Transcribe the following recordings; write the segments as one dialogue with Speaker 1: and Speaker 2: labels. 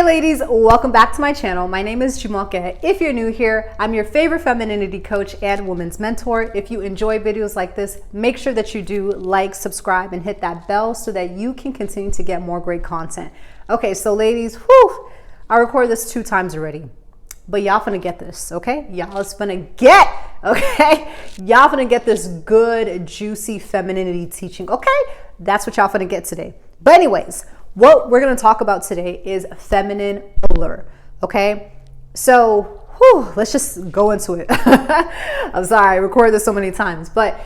Speaker 1: ladies, welcome back to my channel. My name is Jùmòké. If you're new here, I'm your favorite femininity coach and women's mentor. If you enjoy videos like this, make sure that you do like, subscribe, and hit that bell so that you can continue to get more great content. Okay, so ladies, I recorded this 2 times already, but y'all finna get this, okay? Y'all is finna get, okay? Y'all finna get this good, juicy femininity teaching, okay? That's what y'all finna get today. But anyways, what we're going to talk about today is feminine allure, okay? So, let's just go into it. I'm sorry, I recorded this so many times, but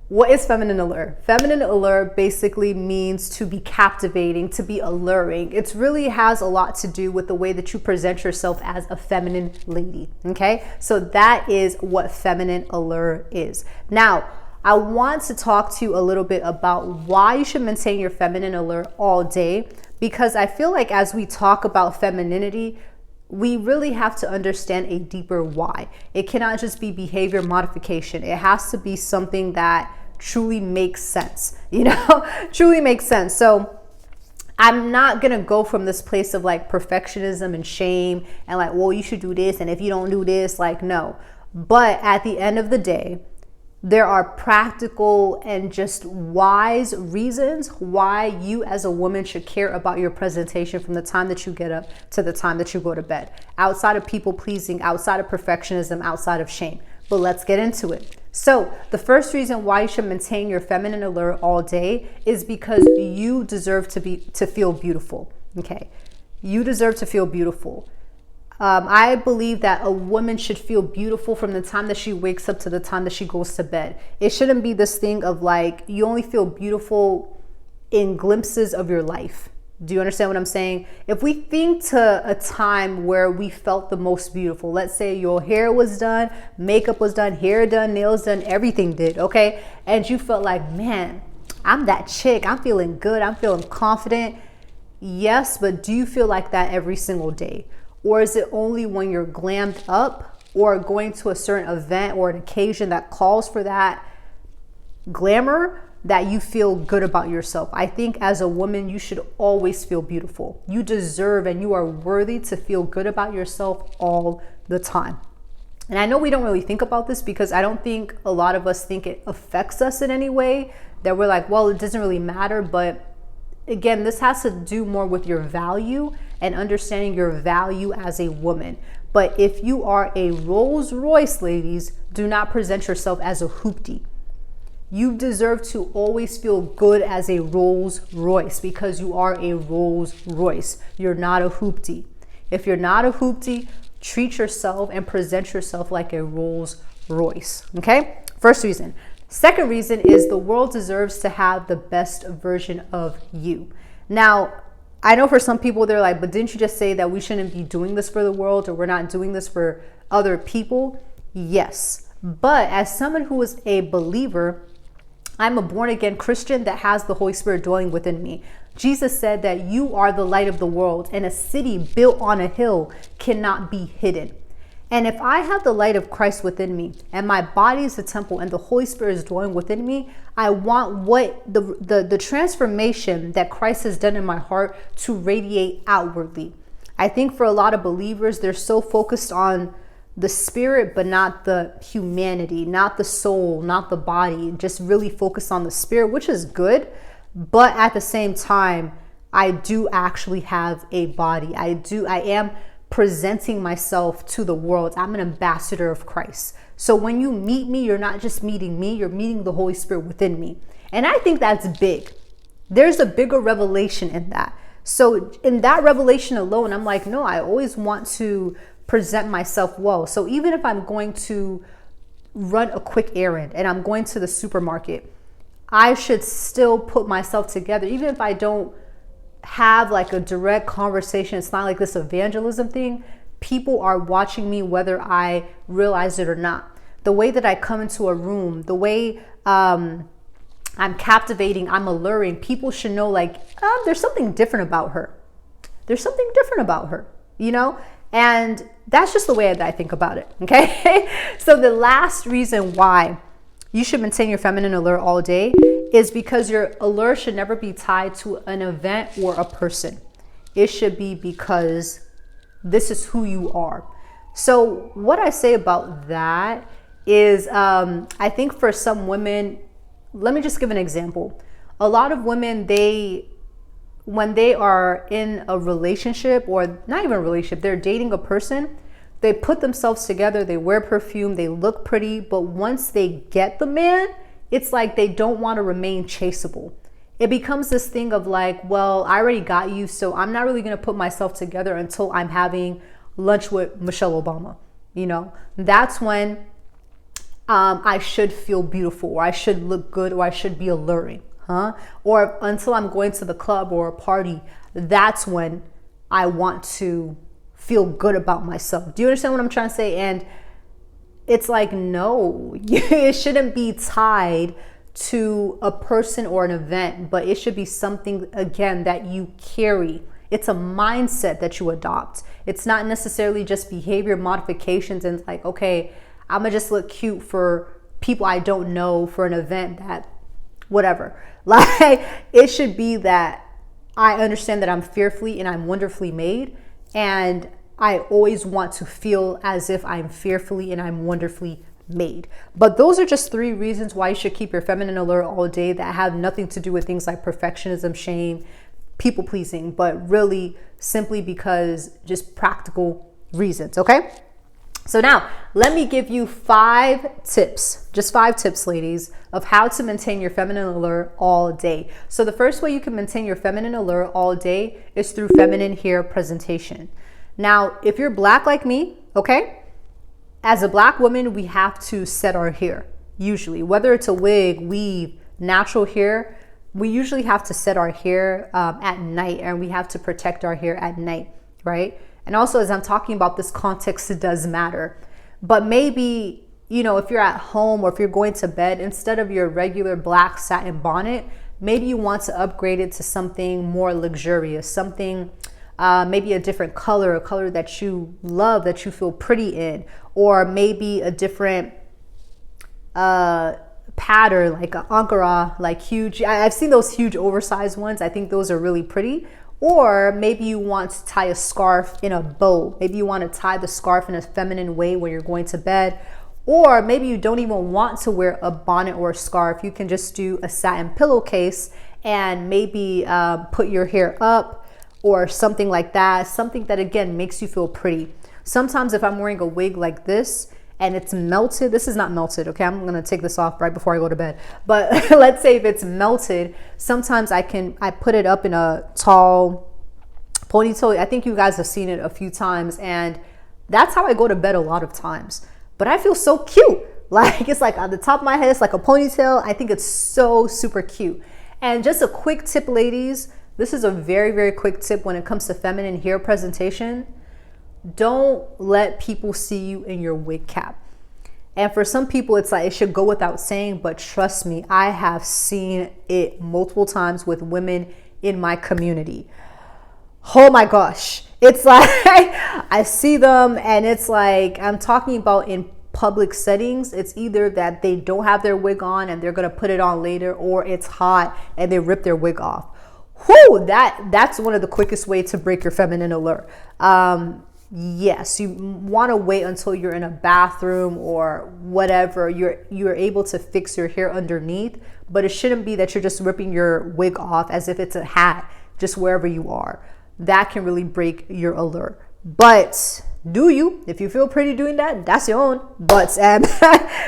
Speaker 1: what is feminine allure? Feminine allure basically means to be captivating, to be alluring. It really has a lot to do with the way that you present yourself as a feminine lady, okay? So that is what feminine allure is. Now, I want to talk to you a little bit about why you should maintain your feminine allure all day, because I feel like as we talk about femininity, we really have to understand a deeper why. It cannot just be behavior modification. It has to be something that truly makes sense, truly makes sense. So I'm not going to go from this place of like perfectionism and shame and like, well, you should do this. And if you don't do this, like, no. But at the end of the day, there are practical and just wise reasons why you as a woman should care about your presentation from the time that you get up to the time that you go to bed, outside of people pleasing, outside of perfectionism, outside of shame. But let's get into it. So the first reason why you should maintain your feminine allure all day is because you deserve to feel beautiful. Okay, you deserve to feel beautiful. I believe that a woman should feel beautiful from the time that she wakes up to the time that she goes to bed. It shouldn't be this thing of like, you only feel beautiful in glimpses of your life. Do you understand what I'm saying? If we think to a time where we felt the most beautiful, let's say your hair was done, makeup was done, hair done, nails done, everything did, okay? And you felt like, man, I'm that chick. I'm feeling good. I'm feeling confident. Yes, but do you feel like that every single day? Or is it only when you're glammed up or going to a certain event or an occasion that calls for that glamour that you feel good about yourself? I think as a woman, you should always feel beautiful. You deserve and you are worthy to feel good about yourself all the time. And I know we don't really think about this because I don't think a lot of us think it affects us in any way, that we're like, well, it doesn't really matter. But again, this has to do more with your value and understanding your value as a woman. But if you are a Rolls Royce, ladies, do not present yourself as a hoopty. You deserve to always feel good as a Rolls Royce because you are a Rolls Royce. You're not a hoopty. If you're not a hoopty, treat yourself and present yourself like a Rolls Royce, okay? First reason. Second reason is the world deserves to have the best version of you. Now, I know for some people, they're like, but didn't you just say that we shouldn't be doing this for the world or we're not doing this for other people? Yes. But as someone who is a believer, I'm a born again Christian that has the Holy Spirit dwelling within me. Jesus said that you are the light of the world and a city built on a hill cannot be hidden. And if I have the light of Christ within me and my body is the temple and the Holy Spirit is dwelling within me, I want what the transformation that Christ has done in my heart to radiate outwardly. I think for a lot of believers, they're so focused on the spirit, but not the humanity, not the soul, not the body, just really focus on the spirit, which is good. But at the same time, I do actually have a body. I am presenting myself to the world. I'm an ambassador of Christ. So when you meet me, you're not just meeting me, you're meeting the Holy Spirit within me. And I think that's big. There's a bigger revelation in that. So in that revelation alone, I'm like, no, I always want to present myself well. So even if I'm going to run a quick errand and I'm going to the supermarket, I should still put myself together. Even if I don't have like a direct conversation, it's not like this evangelism thing. People are watching me whether I realize it or not. The way that I come into a room, the way I'm captivating, I'm alluring, people should know like, there's something different about her. There's something different about her, And that's just the way that I think about it, okay? So the last reason why you should maintain your feminine allure all day is because your allure should never be tied to an event or a person. It should be because This is who you are. So what I say about that is, I think for some women, let me just give an example. A lot of women, when they are in a relationship, or not even a relationship, they're dating a person, they put themselves together, they wear perfume, they look pretty, but once they get the man, it's like they don't want to remain chaseable. It becomes this thing of like, well, I already got you, so I'm not really going to put myself together until I'm having lunch with Michelle Obama. You know, that's when I should feel beautiful, or I should look good, or I should be alluring. Or until I'm going to the club or a party, that's when I want to feel good about myself. Do you understand what I'm trying to say? And it's like, no, it shouldn't be tied to a person or an event, but it should be something, again, that you carry. It's a mindset that you adopt. It's not necessarily just behavior modifications and like, okay, I'm gonna just look cute for people I don't know for an event that whatever. Like, it should be that I understand that I'm fearfully and I'm wonderfully made, and I always want to feel as if I'm fearfully and I'm wonderfully made. But those are just 3 reasons why you should keep your feminine allure all day, that have nothing to do with things like perfectionism, shame, people pleasing, but really simply because just practical reasons. Okay. So now let me give you 5 tips, just 5 tips, ladies, of how to maintain your feminine allure all day. So the first way you can maintain your feminine allure all day is through feminine hair presentation. Now, if you're black like me, okay, as a black woman, we have to set our hair, usually, whether it's a wig, weave, natural hair, we usually have to set our hair at night, and we have to protect our hair at night, right? And also, as I'm talking about this, context, it does matter. But maybe, you know, if you're at home or if you're going to bed, instead of your regular black satin bonnet, maybe you want to upgrade it to something more luxurious, something maybe a different color, a color that you love, that you feel pretty in, or maybe a different pattern, like an Ankara, like huge. I've seen those huge oversized ones. I think those are really pretty. Or maybe you want to tie a scarf in a bow. Maybe you want to tie the scarf in a feminine way when you're going to bed. Or maybe you don't even want to wear a bonnet or a scarf. You can just do a satin pillowcase and maybe put your hair up or something like that. Something that, again, makes you feel pretty. Sometimes if I'm wearing a wig like this and it's melted, this is not melted, okay? I'm gonna take this off right before I go to bed. But let's say if it's melted, sometimes I put it up in a tall ponytail. I think you guys have seen it a few times, and that's how I go to bed a lot of times. But I feel so cute. Like, it's like on the top of my head, it's like a ponytail. I think it's so super cute. And just a quick tip, ladies, this is a very, very quick tip when it comes to feminine hair presentation. Don't let people see you in your wig cap. And for some people, it's like it should go without saying, but trust me, I have seen it multiple times with women in my community. Oh my gosh. It's like I see them, and it's like, I'm talking about in public settings. It's either that they don't have their wig on and they're gonna put it on later, or it's hot and they rip their wig off. Whoo, that's one of the quickest ways to break your feminine allure. Yes, you want to wait until you're in a bathroom or whatever. You're able to fix your hair underneath, but it shouldn't be that you're just ripping your wig off as if it's a hat, just wherever you are. That can really break your allure. But do you? If you feel pretty doing that, that's your own. But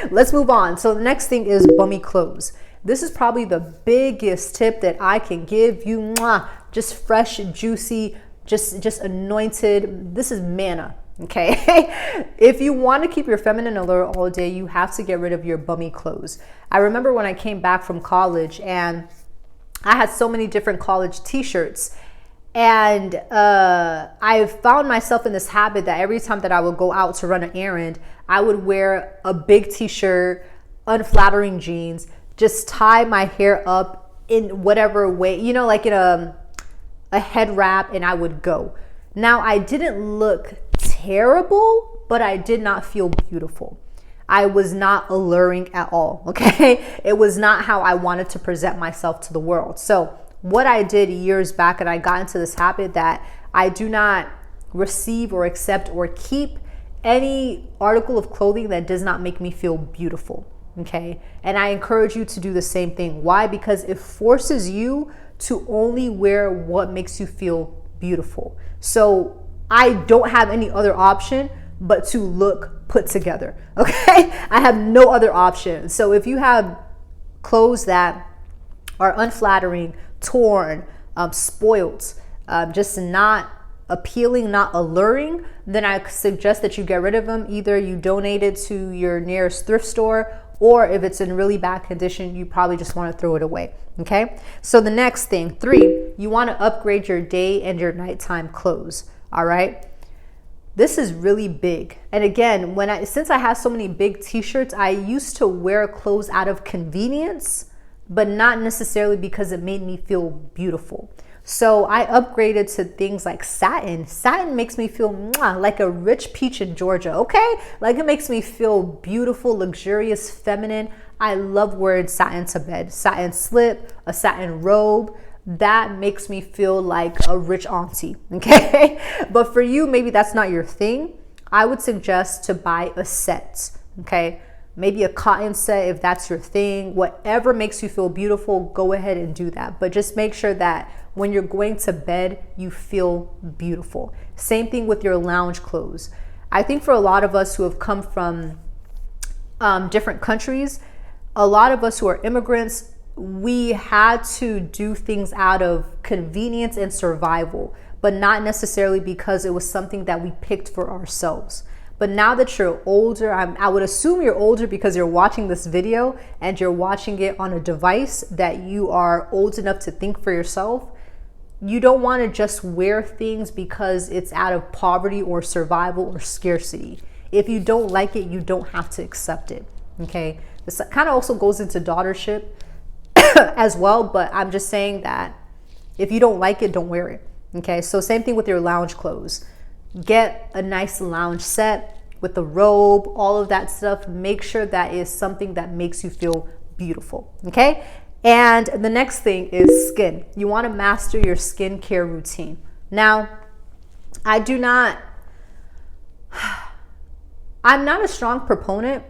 Speaker 1: let's move on. So the next thing is bummy clothes. This is probably the biggest tip that I can give you. Mwah! Just fresh, juicy, just anointed. This is manna, okay? If you want to keep your feminine allure all day, you have to get rid of your bummy clothes. I remember when I came back from college and I had so many different college t-shirts, and I found myself in this habit that every time that I would go out to run an errand, I would wear a big t-shirt, unflattering jeans, just tie my hair up in whatever way, you know, like in a head wrap, and I would go. Now, I didn't look terrible, but I did not feel beautiful. I was not alluring at all, okay? It was not how I wanted to present myself to the world. So what I did years back, and I got into this habit that I do not receive or accept or keep any article of clothing that does not make me feel beautiful. Okay. And I encourage you to do the same thing. Why? Because it forces you to only wear what makes you feel beautiful. So I don't have any other option but to look put together. Okay. I have no other option. So if you have clothes that are unflattering, torn, spoiled, just not appealing, not alluring, then I suggest that you get rid of them. Either you donate it to your nearest thrift store, or if it's in really bad condition, you probably just want to throw it away. Okay. So the next thing, 3, you want to upgrade your day and your nighttime clothes. All right. This is really big. And again, since I have so many big t-shirts, I used to wear clothes out of convenience, but not necessarily because it made me feel beautiful. So I upgraded to things like satin. Satin makes me feel like a rich peach in Georgia, okay? Like it makes me feel beautiful, luxurious, feminine. I love wearing satin to bed. Satin slip, a satin robe. That makes me feel like a rich auntie, okay? But for you, maybe that's not your thing. I would suggest to buy a set, okay? Maybe a cotton set if that's your thing. Whatever makes you feel beautiful, go ahead and do that. But just make sure that when you're going to bed, you feel beautiful. Same thing with your lounge clothes. I think for a lot of us who have come from different countries, a lot of us who are immigrants, we had to do things out of convenience and survival, but not necessarily because it was something that we picked for ourselves. But now that you're older, I would assume you're older because you're watching this video and you're watching it on a device that you are old enough to think for yourself. You don't want to just wear things because it's out of poverty or survival or scarcity. If you don't like it, you don't have to accept it. Okay. This kind of also goes into daughtership as well, but I'm just saying that if you don't like it, don't wear it. Okay. So same thing with your lounge clothes. Get a nice lounge set with a robe, all of that stuff. Make sure that is something that makes you feel beautiful. Okay. And the next thing is skin. You want to master your skincare routine. Now, I'm not a strong proponent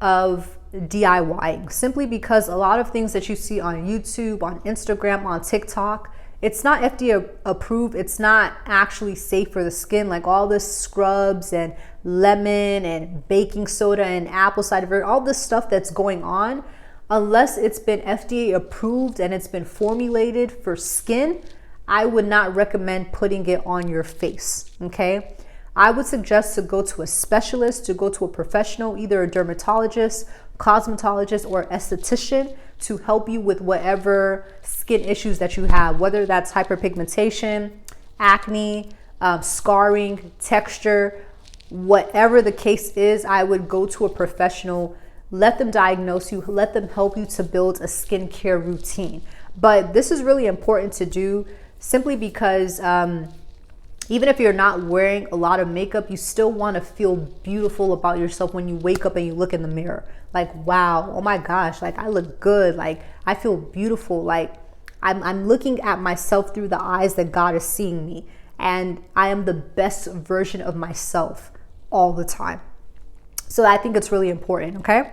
Speaker 1: of DIYing, simply because a lot of things that you see on YouTube, on Instagram, on TikTok, it's not FDA approved. It's not actually safe for the skin. Like all this scrubs and lemon and baking soda and apple cider vinegar, all this stuff that's going on, unless it's been FDA approved and it's been formulated for skin, I would not recommend putting it on your face. Okay. I would suggest to go to a specialist, to go to a professional, either a dermatologist, cosmetologist, or esthetician to help you with whatever skin issues that you have, whether that's hyperpigmentation, acne, scarring, texture, whatever the case is. I would go to a professional, let them diagnose you, let them help you to build a skincare routine. But this is really important to do simply because even if you're not wearing a lot of makeup, you still want to feel beautiful about yourself when you wake up and you look in the mirror. Like, wow, oh my gosh, like I look good. Like I feel beautiful. Like I'm looking at myself through the eyes that God is seeing me. And I am the best version of myself all the time. So I think it's really important, okay?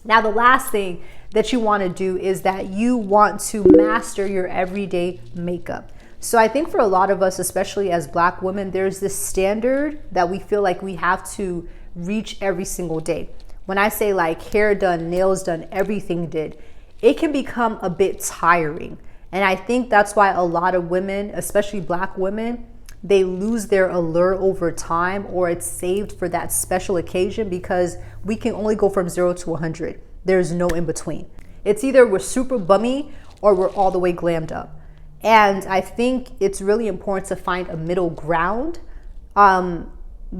Speaker 1: Now, the last thing that you want to do is that you want to master your everyday makeup. So I think for a lot of us, especially as Black women, there's this standard that we feel like we have to reach every single day. When I say like hair done, nails done, everything did, it can become a bit tiring. And I think that's why a lot of women, especially Black women, they lose their allure over time, or it's saved for that special occasion, because we can only go from 0 to 100. There's no in between. It's either we're super bummy or we're all the way glammed up. And I think it's really important to find a middle ground,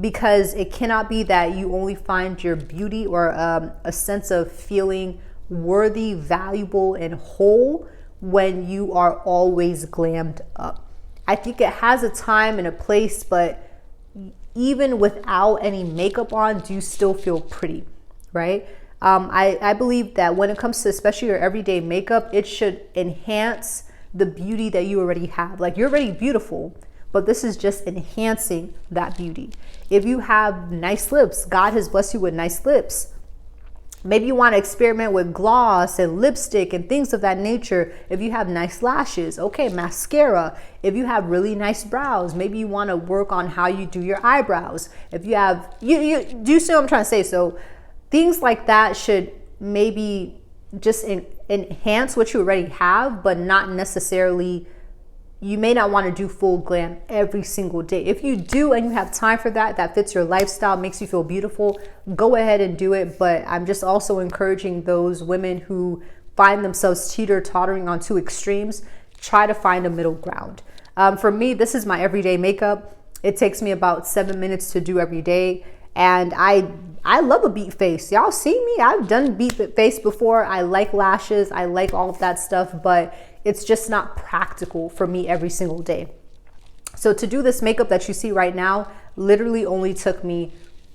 Speaker 1: because it cannot be that you only find your beauty or a sense of feeling worthy, valuable, and whole when you are always glammed up. I think it has a time and a place, but even without any makeup on, do you still feel pretty, right? I believe that when it comes to especially your everyday makeup, it should enhance the beauty that you already have. Like, you're already beautiful, but this is just enhancing that beauty. If you have nice lips, God has blessed you with nice lips. Maybe you want to experiment with gloss and lipstick and things of that nature. If you have nice lashes, okay, mascara. If you have really nice brows, maybe you want to work on how you do your eyebrows. If you have, you do you see what I'm trying to say? So things like that should maybe just enhance what you already have, but not necessarily, you may not want to do full glam every single day. If you do and you have time for that, that fits your lifestyle, makes you feel beautiful, go ahead and do it. But I'm just also encouraging those women who find themselves teeter-tottering on two extremes, try to find a middle ground. For me, this is my everyday makeup. It takes me about 7 minutes to do every day. And I love a beat face. Y'all see me? I've done beat face before. I like lashes. I like all of that stuff, but it's just not practical for me every single day. So to do this makeup that you see right now, literally only took me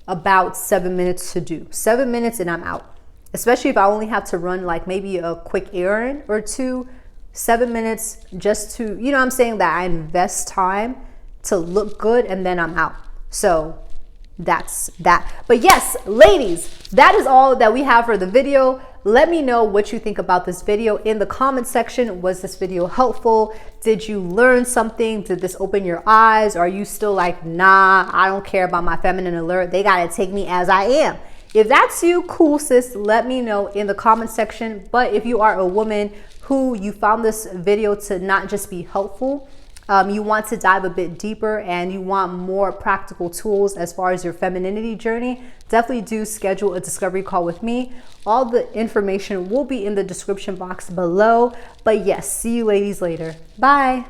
Speaker 1: about 7 minutes to do. 7 minutes and I'm out. Especially if I only have to run like maybe a quick errand or two. 7 minutes just to, you know what I'm saying, that I invest time to look good and then I'm out. So that's that. But yes, ladies, that is all that we have for the video. Let me know what you think about this video in the comment section. Was this video helpful? Did you learn something? Did this open your eyes? Or are you still like, nah, I don't care about my feminine allure. They gotta take me as I am. If that's you, cool sis, let me know in the comment section. But if you are a woman who you found this video to not just be helpful, you want to dive a bit deeper and you want more practical tools as far as your femininity journey, definitely do schedule a discovery call with me. All the information will be in the description box below. But yes, see you ladies later. Bye.